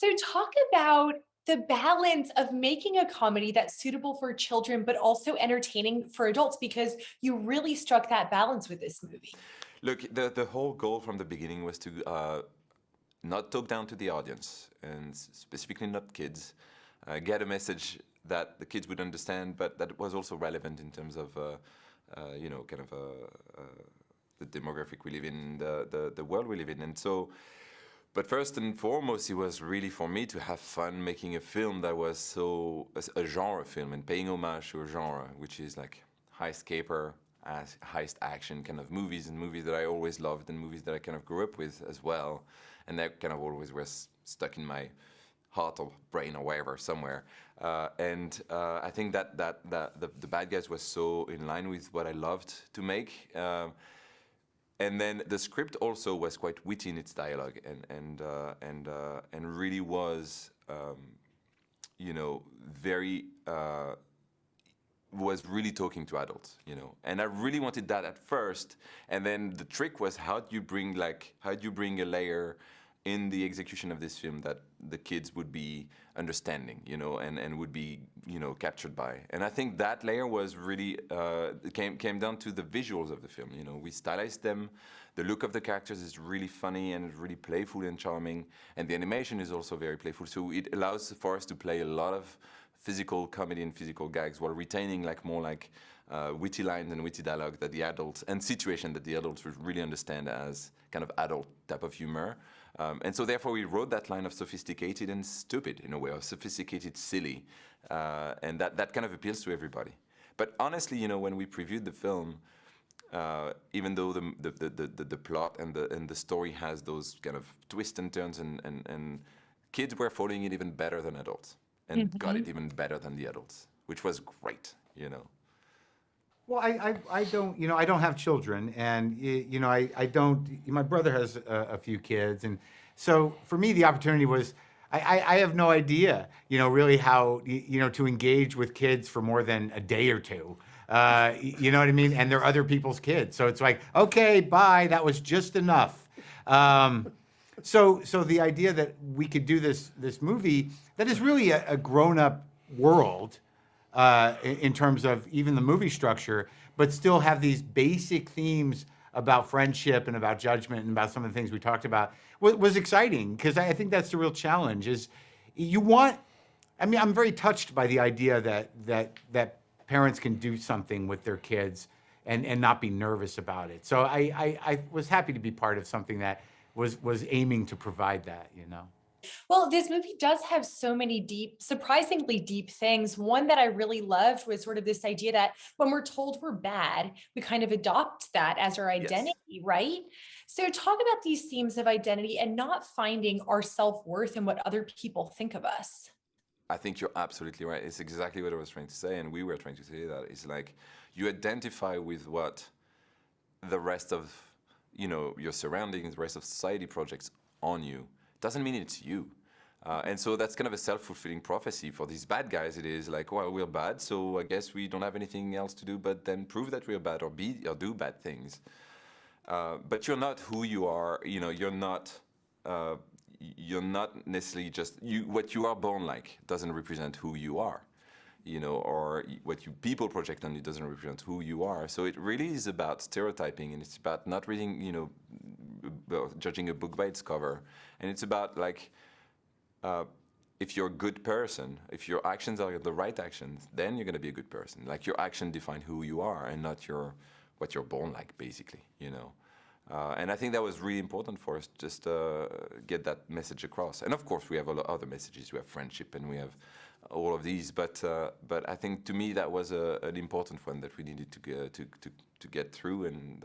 So, talk about the balance of making a comedy that's suitable for children, but also entertaining for adults, because you really struck that balance with this movie. Look, the whole goal from the beginning was to not talk down to the audience, and specifically not kids. Get a message that the kids would understand, but that was also relevant in terms of, kind of the demographic we live in, the world we live in. And so, but first and foremost, it was really for me to have fun making a film that was a genre film and paying homage to a genre, which is like heist caper, heist action kind of movies, and movies that I always loved and movies that I kind of grew up with as well. And that kind of always was stuck in my heart or brain or wherever somewhere. I think that the Bad Guys was so in line with what I loved to make. And then the script also was quite witty in its dialogue, and really was, very was really talking to adults. And I really wanted that at first, and then the trick was how do you bring a layer in the execution of this film that the kids would be understanding, and would be captured by. And I think that layer was really came down to the visuals of the film. We stylized them. The look of the characters is really funny and really playful and charming, and the animation is also very playful. So it allows for us to play a lot of physical comedy and physical gags while retaining more witty lines and witty dialogue that the adults and situation that the adults would really understand as kind of adult type of humor. And so therefore we wrote that line of sophisticated and stupid in a way, or sophisticated silly, and that kind of appeals to everybody. But honestly, when we previewed the film, even though the plot and the story has those kind of twists and turns, and kids were following it even better than adults, and got Mhm. it even better than the adults, which was great. Well, I don't, I don't have children, and I don't. My brother has a few kids, and so for me, the opportunity was, I have no idea, really how, to engage with kids for more than a day or two. You know what I mean? And they're other people's kids, so it's like, okay, bye. That was just enough. Um, so the idea that we could do this movie that is really a grown up world, in terms of even the movie structure, but still have these basic themes about friendship and about judgment and about some of the things we talked about was exciting, because I think that's the real challenge. Is you want. I mean, I'm very touched by the idea that parents can do something with their kids and not be nervous about it. So I was happy to be part of something that was aiming to provide that. Well, this movie does have so many deep, surprisingly deep things. One that I really loved was sort of this idea that when we're told we're bad, we kind of adopt that as our Yes. identity, right? So, talk about these themes of identity and not finding our self worth in what other people think of us. I think you're absolutely right. It's exactly what I was trying to say, and we were trying to say that. It's like you identify with what the rest of your surroundings, the rest of society projects on you. Doesn't mean it's you. And so that's kind of a self-fulfilling prophecy for these bad guys. It is like, well, we're bad, so I guess we don't have anything else to do but then prove that we're bad, or be or do bad things. But you're not who you are. Uh, you're not necessarily just you. What you are born like doesn't represent who you are. Or what you people project on you doesn't represent who you are. So it really is about stereotyping, and it's about not reading, judging a book by its cover, and it's about like, uh, if you're a good person, if your actions are the right actions, then you're going to be a good person. Like your action define who you are, and not what you're born like, basically. And I think that was really important for us, just get that message across. And of course, we have a lot of other messages. We have friendship, and we have all of these. But I think to me that was an important one that we needed to get through, and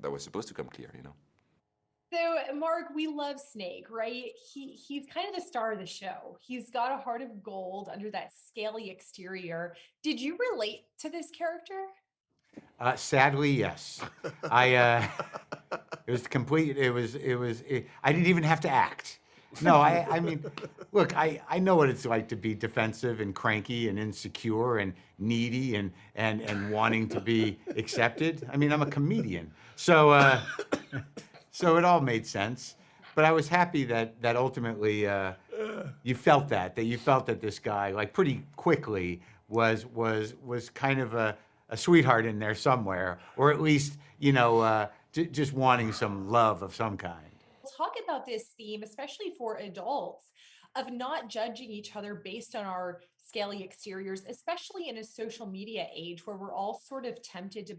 that was supposed to come clear. So, Mark, we love Snake, right? He's kind of the star of the show. He's got a heart of gold under that scaly exterior. Did you relate to this character? Sadly, yes. I it was complete. I didn't even have to act. No, I mean, look, I know what it's like to be defensive and cranky and insecure and needy and wanting to be accepted. I mean, I'm a comedian, so so it all made sense. but I was happy that ultimately you felt that this guy, like, pretty quickly was kind of a sweetheart in there somewhere, or at least, just wanting some love of some kind. Talk about this theme, especially for adults, of not judging each other based on our scaly exteriors, especially in a social media age where we're all sort of tempted to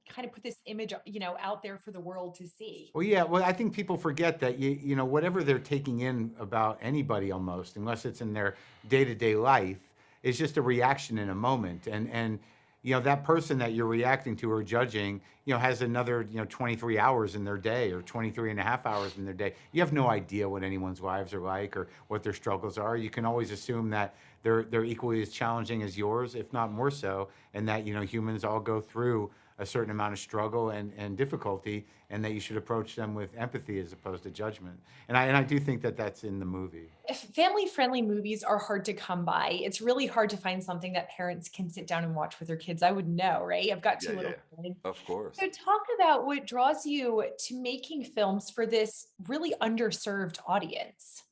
kind of put this image, out there for the world to see. Well, yeah. Well, I think people forget that whatever they're taking in about anybody, almost, unless it's in their day-to-day life, is just a reaction in a moment. And that person that you're reacting to or judging, has another 23 hours in their day, or 23 and a half hours in their day. You have no idea what anyone's lives are like or what their struggles are. You can always assume that they're equally as challenging as yours, if not more so, and that humans all go through a certain amount of struggle and difficulty, and that you should approach them with empathy as opposed to judgment. And I do think that that's in the movie. Family-friendly movies are hard to come by. It's really hard to find something that parents can sit down and watch with their kids. I would know, right? I've got two Yeah, yeah, little yeah. kids. Of course. So talk about what draws you to making films for this really underserved audience.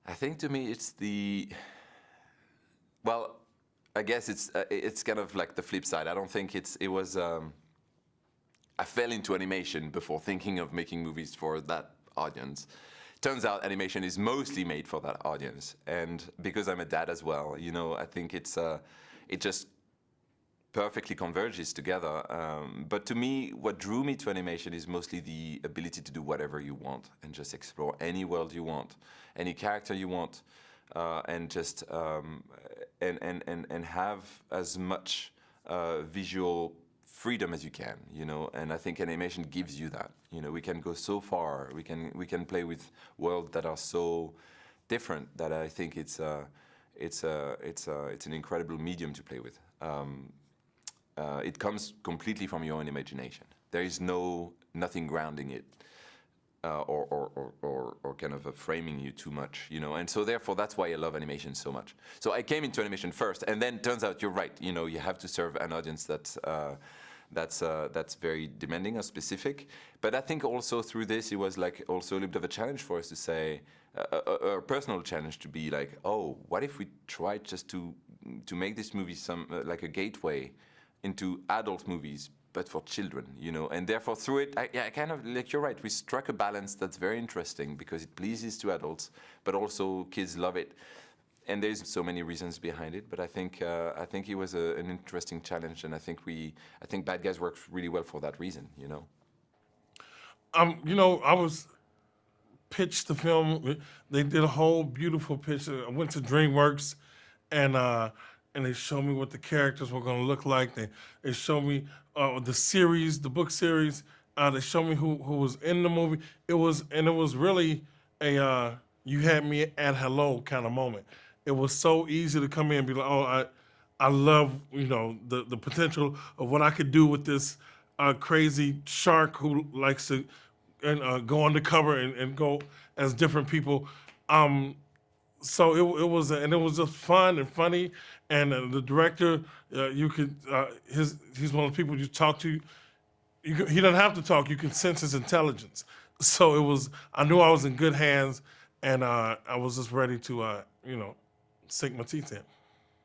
I think to me it's well, I guess it's kind of like the flip side. I don't think it was. I fell into animation before thinking of making movies for that audience. Turns out animation is mostly made for that audience, and because I'm a dad as well, I think it just perfectly converges together. But to me, what drew me to animation is mostly the ability to do whatever you want and just explore any world you want, any character you want, and just and have as much visual freedom as you can, And I think animation gives you that. We can go so far. We can play with worlds that are so different that I think it's an incredible medium to play with. It comes completely from your own imagination. There is nothing grounding it, or kind of framing you too much, And so therefore, that's why I love animation so much. So I came into animation first, and then turns out you're right. You have to serve an audience that's very demanding or specific. But I think also through this, it was like also a little bit of a challenge for us to say, a personal challenge to be like, oh, what if we tried just to make this movie like a gateway into adult movies, but for children, And therefore, through it, I kind of, like, you're right, we struck a balance that's very interesting because it pleases to adults, but also kids love it. And there's so many reasons behind it, but I think it was an interesting challenge, and I think Bad Guys works really well for that reason, I was pitched the film. They did a whole beautiful pitch. I went to DreamWorks, and they showed me what the characters were going to look like. They showed me the book series. They showed me who was in the movie. It was really a you had me at hello kind of moment. It was so easy to come in and be like, oh, I love the potential of what I could do with this crazy shark who likes to go undercover and go as different people. So it was just fun and funny, and the director, he's one of the people you talk to. He doesn't have to talk. You can sense his intelligence. So I knew I was in good hands, and I was just ready to sink my teeth in.